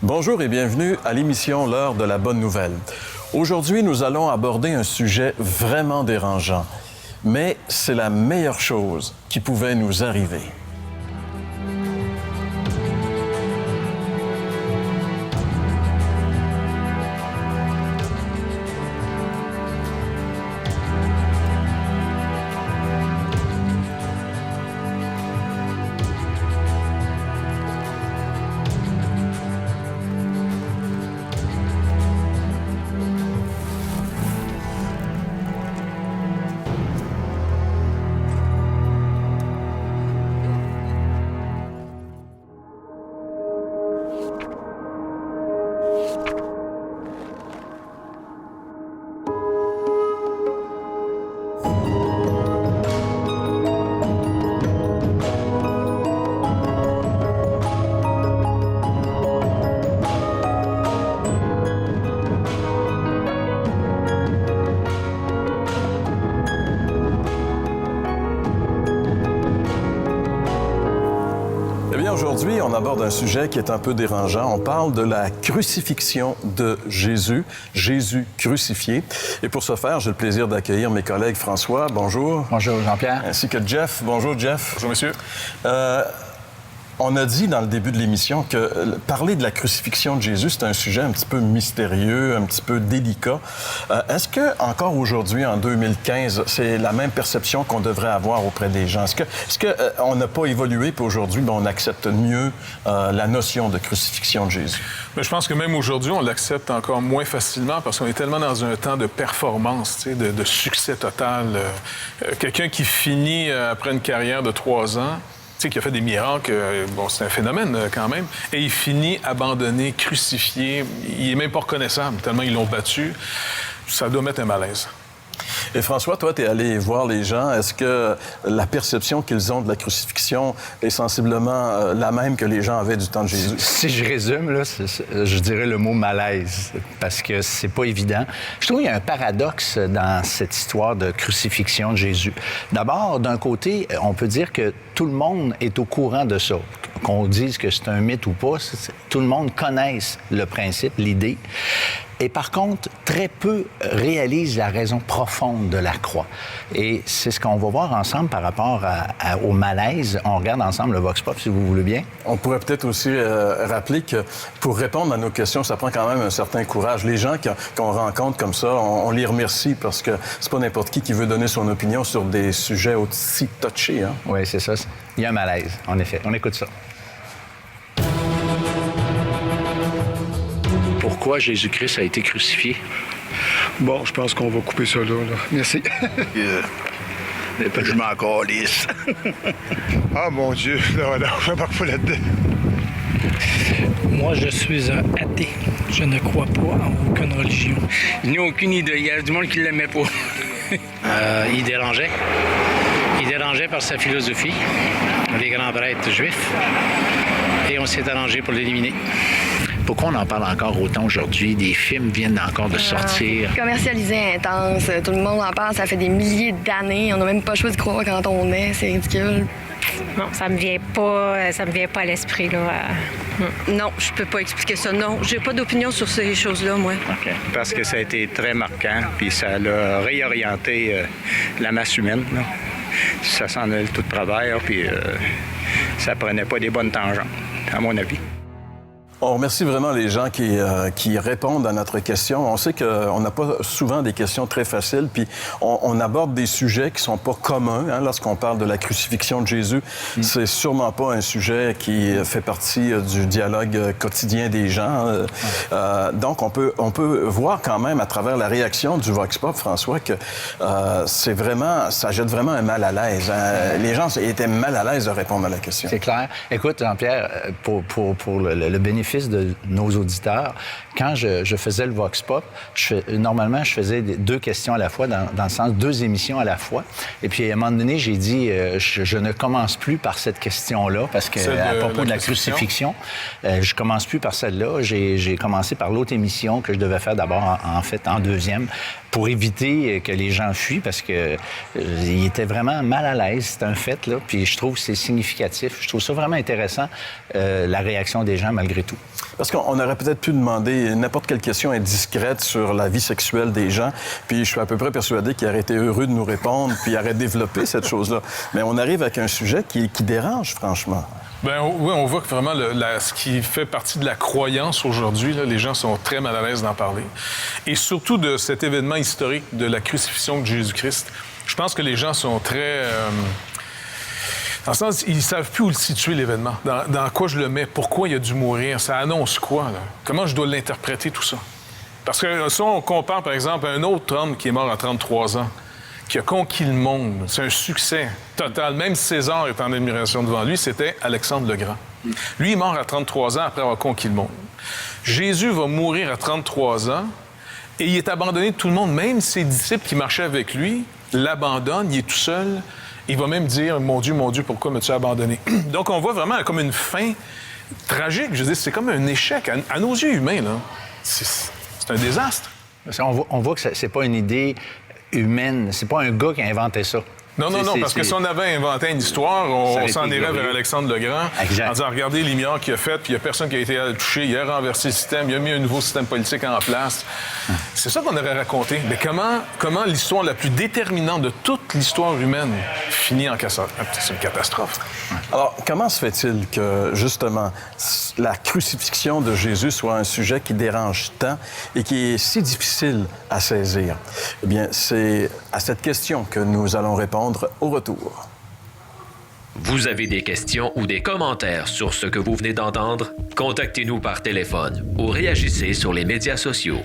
Bonjour et bienvenue à l'émission L'heure de la bonne nouvelle. Aujourd'hui, nous allons aborder un sujet vraiment dérangeant, mais c'est la meilleure chose qui pouvait nous arriver. Aujourd'hui, on aborde un sujet qui est un peu dérangeant. On parle de la crucifixion de Jésus, Jésus crucifié. Et pour ce faire, j'ai le plaisir d'accueillir mes collègues François, bonjour. Bonjour Jean-Pierre. Ainsi que Jeff. Bonjour Jeff. Bonjour monsieur. On a dit dans le début de l'émission que parler de la crucifixion de Jésus, c'est un sujet un petit peu mystérieux, un petit peu délicat. Est-ce que encore aujourd'hui, en 2015, c'est la même perception qu'on devrait avoir auprès des gens? Est-ce qu'on n'a pas évolué, puis aujourd'hui, on accepte mieux la notion de crucifixion de Jésus? Mais je pense que même aujourd'hui, on l'accepte encore moins facilement parce qu'on est tellement dans un temps de performance, de succès total. Quelqu'un qui finit après une carrière de 3 ans, qui a fait des miracles, bon, c'est un phénomène quand même, et il finit abandonné, crucifié, il est même pas reconnaissable, tellement ils l'ont battu. Ça doit mettre un malaise. Et François, toi, tu es allé voir les gens. Est-ce que la perception qu'ils ont de la crucifixion est sensiblement la même que les gens avaient du temps de Jésus? Si je résume, là, je dirais le mot malaise, parce que c'est pas évident. Je trouve qu'il y a un paradoxe dans cette histoire de crucifixion de Jésus. D'abord, d'un côté, on peut dire que tout le monde est au courant de ça. Qu'on dise que c'est un mythe ou pas, tout le monde connaisse le principe, l'idée. Et par contre, très peu réalisent la raison profonde de la croix. Et c'est ce qu'on va voir ensemble par rapport au malaise. On regarde ensemble le Vox Pop, si vous voulez bien. On pourrait peut-être aussi rappeler que pour répondre à nos questions, ça prend quand même un certain courage. Les gens qu'on rencontre comme ça, on les remercie parce que c'est pas n'importe qui veut donner son opinion sur des sujets aussi touchés. Hein? Oui, c'est ça. Il y a un malaise, en effet. On écoute ça. Pourquoi Jésus-Christ a été crucifié? Bon, je pense qu'on va couper ça là. Merci. Je m'en calisse. Ah, mon Dieu. Non, je m'embarque pas là-dedans. Moi, je suis un athée. Je ne crois pas en aucune religion. Je n'ai aucune idée. Il y a du monde qui ne l'aimait pas. Il dérangeait. Il dérangeait par sa philosophie, les grands prêtres juifs. Et on s'est arrangé pour l'éliminer. Pourquoi on en parle encore autant aujourd'hui? Des films viennent encore de sortir. Commercialisé intense, tout le monde en parle, ça fait des milliers d'années. On n'a même pas le choix de croire quand on est, c'est ridicule. Non, ça me vient pas à l'esprit, là. Non, je peux pas expliquer ça. Non, j'ai pas d'opinion sur ces choses-là, moi. Okay. Parce que ça a été très marquant, puis ça a réorienté la masse humaine, là. Ça s'en allait tout de travers, puis ça prenait pas des bonnes tangentes, à mon avis. On remercie vraiment les gens qui répondent à notre question. On sait qu'on n'a pas souvent des questions très faciles, puis on aborde des sujets qui sont pas communs. Hein, lorsqu'on parle de la crucifixion de Jésus, c'est sûrement pas un sujet qui fait partie du dialogue quotidien des gens. Donc, on peut voir quand même à travers la réaction du Vox Pop, François, que ça jette vraiment un mal à l'aise. Hein. Les gens étaient mal à l'aise de répondre à la question. C'est clair. Écoute, Jean-Pierre, pour le bénéfice de nos auditeurs, quand je faisais le Vox Pop, normalement, je faisais 2 questions à la fois, dans le sens 2 émissions à la fois. Et puis, à un moment donné, j'ai dit, je ne commence plus par cette question-là, parce que à propos de la crucifixion, je commence plus par celle-là. J'ai commencé par l'autre émission que je devais faire d'abord, en fait, en deuxième, pour éviter que les gens fuient, parce que ils étaient vraiment mal à l'aise. C'est un fait, là. Puis je trouve que c'est significatif. Je trouve ça vraiment intéressant, la réaction des gens, malgré tout. Parce qu'on aurait peut-être pu demander n'importe quelle question indiscrète sur la vie sexuelle des gens, puis je suis à peu près persuadé qu'il aurait été heureux de nous répondre, puis il aurait développé cette chose-là. Mais on arrive avec un sujet qui dérange, franchement. Ben oui, on voit que vraiment ce qui fait partie de la croyance aujourd'hui, les gens sont très mal à l'aise d'en parler. Et surtout de cet événement historique de la crucifixion de Jésus-Christ. Je pense que les gens sont très... dans le sens, ils ne savent plus où le situer, l'événement. Dans quoi je le mets, pourquoi il a dû mourir, ça annonce quoi, là? Comment je dois l'interpréter, tout ça? Parce que si on compare, par exemple, à un autre homme qui est mort à 33 ans, qui a conquis le monde, c'est un succès total. Même César est en admiration devant lui, c'était Alexandre le Grand. Lui est mort à 33 ans après avoir conquis le monde. Jésus va mourir à 33 ans et il est abandonné de tout le monde. Même ses disciples qui marchaient avec lui l'abandonnent, il est tout seul. Il va même dire « Mon Dieu, pourquoi m'as-tu abandonné? » Donc, on voit vraiment comme une fin tragique. Je veux dire, c'est comme un échec. À nos yeux humains, là, c'est un désastre. On voit que c'est pas une idée humaine. C'est pas un gars qui a inventé ça. Non, parce que si on avait inventé une histoire, on s'en irait vers Alexandre le Grand, exact, en disant, regardez les milliards qu'il a fait, puis il n'y a personne qui a été touché, il a renversé le système, il a mis un nouveau système politique en place. C'est ça qu'on aurait raconté. Mais comment l'histoire la plus déterminante de toute l'histoire humaine finit en catastrophe? C'est une catastrophe. Alors, comment se fait-il que, justement, la crucifixion de Jésus soit un sujet qui dérange tant et qui est si difficile à saisir? Eh bien, c'est à cette question que nous allons répondre au retour. Vous avez des questions ou des commentaires sur ce que vous venez d'entendre? Contactez-nous par téléphone ou réagissez sur les médias sociaux.